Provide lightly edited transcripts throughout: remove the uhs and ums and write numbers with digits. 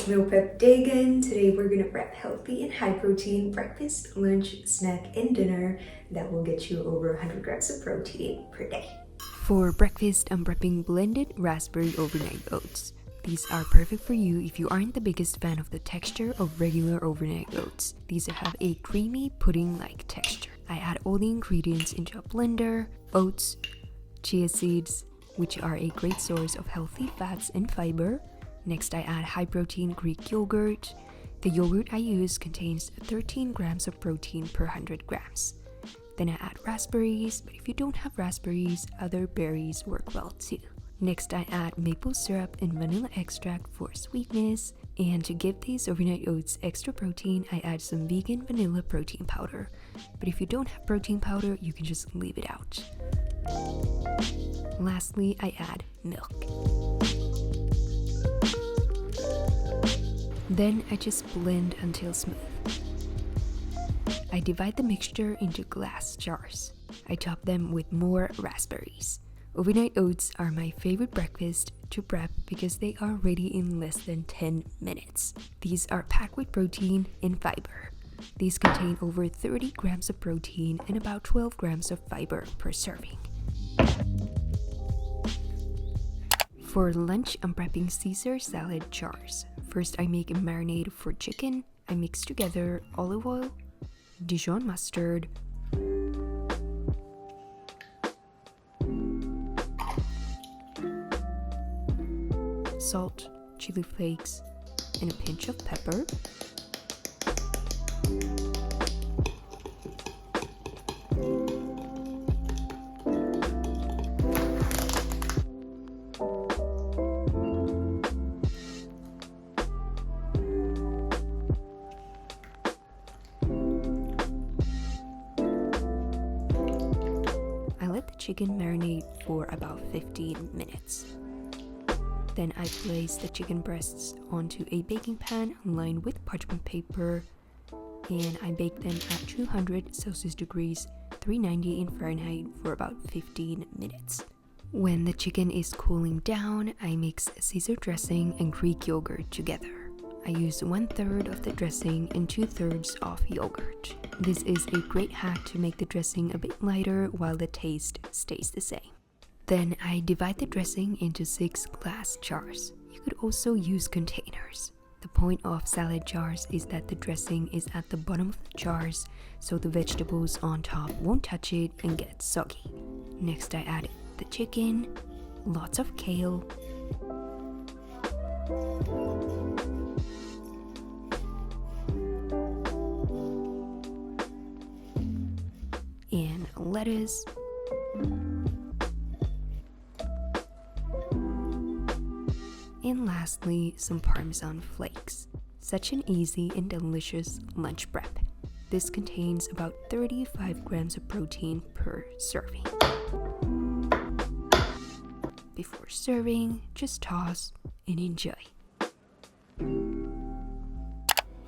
it's meal prep day again. Today we're gonna prep healthy and high protein breakfast, lunch, snack, and dinner that will get you over 100 grams of protein per day. For breakfast, I'm prepping blended raspberry overnight oats. These are perfect for you if you aren't the biggest fan of the texture of regular overnight oats. These have a creamy pudding-like texture. I add all the ingredients into a blender: oats, chia seeds, which are a great source of healthy fats and fiber. Next, I add high-protein Greek yogurt. The yogurt I use contains 13 grams of protein per 100 grams. Then I add raspberries, but if you don't have raspberries, other berries work well too. Next, I add maple syrup and vanilla extract for sweetness. And to give these overnight oats extra protein, I add some vegan vanilla protein powder. But if you don't have protein powder, you can just leave it out. Lastly, I add milk. Then I just blend until smooth. I divide the mixture into glass jars. I top them with more raspberries. Overnight oats are my favorite breakfast to prep because they are ready in less than 10 minutes. These are packed with protein and fiber. These contain over 30 grams of protein and about 12 grams of fiber per serving. For lunch, I'm prepping Caesar salad jars. First, I make a marinade for chicken. I mix together olive oil, Dijon mustard, salt, chili flakes, and a pinch of pepper. I let the chicken marinate for about 15 minutes. Then I place the chicken breasts onto a baking pan lined with parchment paper, and I bake them at 200 Celsius degrees, 390 in Fahrenheit for about 15 minutes. When the chicken is cooling down, I mix Caesar dressing and Greek yogurt together. I use 1/3 of the dressing and 2/3 of yogurt. This is a great hack to make the dressing a bit lighter while the taste stays the same. Then I divide the dressing into 6 glass jars. You could also use containers. The point of salad jars is that the dressing is at the bottom of the jars, so the vegetables on top won't touch it and get soggy. Next, I add the chicken, lots of kale, and lettuce, and lastly, some Parmesan flakes. Such an easy and delicious lunch prep. This contains about 35 grams of protein per serving. Before serving, just toss and enjoy.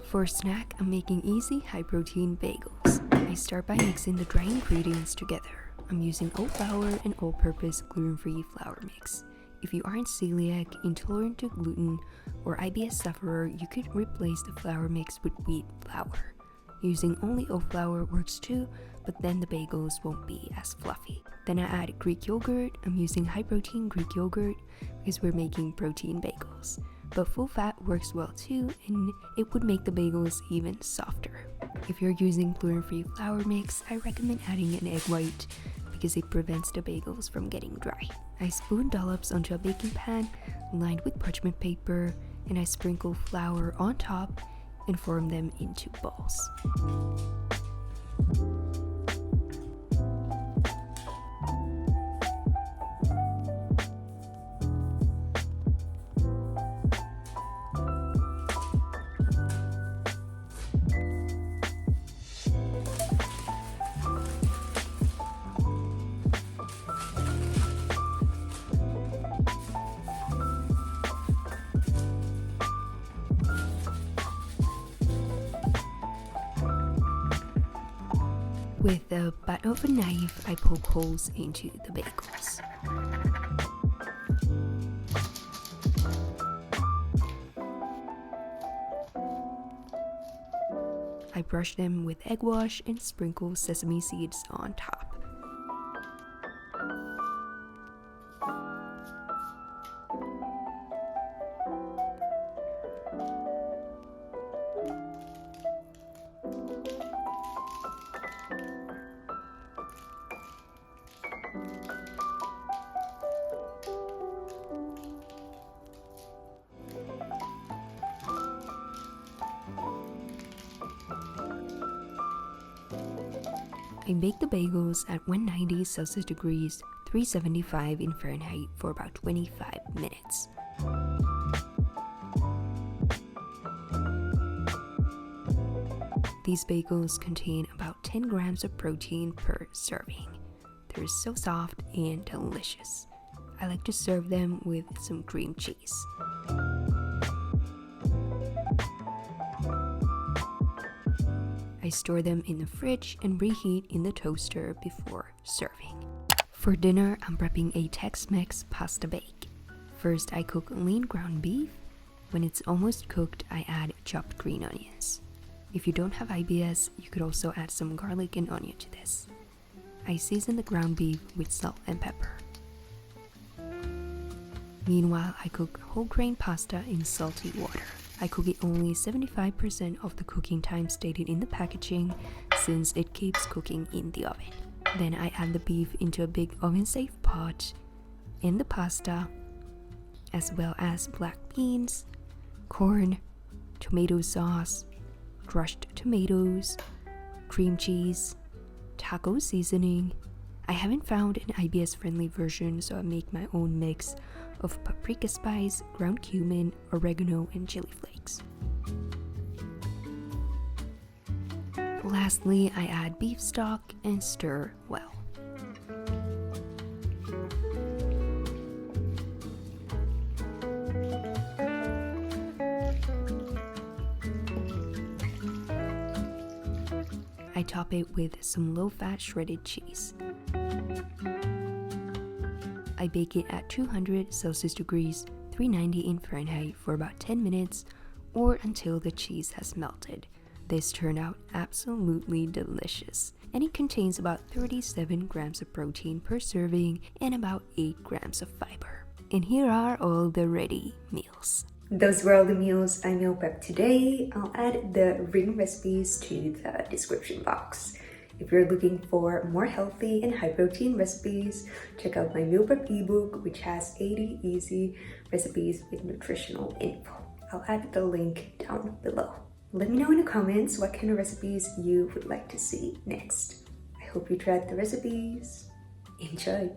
For snack, I'm making easy high-protein bagels. I start by mixing the dry ingredients together. I'm using oat flour and all-purpose gluten-free flour mix. If you aren't celiac, intolerant to gluten, or IBS sufferer, you could replace the flour mix with wheat flour. Using only oat flour works too, but then the bagels won't be as fluffy. Then I add Greek yogurt. I'm using high-protein Greek yogurt because we're making protein bagels. But full fat works well too, and it would make the bagels even softer. If you're using gluten-free flour mix, I recommend adding an egg white because it prevents the bagels from getting dry. I spoon dollops onto a baking pan lined with parchment paper, and I sprinkle flour on top and form them into balls. With the butt of a knife, I poke holes into the bagels. I brush them with egg wash and sprinkle sesame seeds on top. I bake the bagels at 190 Celsius degrees, 375 in Fahrenheit for about 25 minutes. These bagels contain about 10 grams of protein per serving. They're so soft and delicious. I like to serve them with some cream cheese. I store them in the fridge and reheat in the toaster before serving. For dinner, I'm prepping a Tex Mex Pasta Bake. First, I cook lean ground beef. When it's almost cooked, I add chopped green onions. If you don't have IBS, you could also add some garlic and onion to this. I season the ground beef with salt and pepper. Meanwhile, I cook whole grain pasta in salty water. I cook it only 75% of the cooking time stated in the packaging since it keeps cooking in the oven. Then I add the beef into a big oven-safe pot and the pasta, as well as black beans, corn, tomato sauce, crushed tomatoes, cream cheese, taco seasoning. I haven't found an IBS-friendly version, so I make my own mix of paprika spice, ground cumin, oregano, and chili flakes. Lastly, I add beef stock and stir well. I top it with some low-fat shredded cheese. I bake it at 200 Celsius degrees, 390 in Fahrenheit for about 10 minutes or until the cheese has melted. This turned out absolutely delicious, and it contains about 37 grams of protein per serving and about 8 grams of fiber. And here are all the ready meals. Those were all the meals I meal prepped today. I'll add the written recipes to the description box. If you're looking for more healthy and high protein recipes, check out my meal prep ebook, which has 80 easy recipes with nutritional info. I'll add the link down below. Let me know in the comments what kind of recipes you would like to see next. I hope you tried the recipes. Enjoy!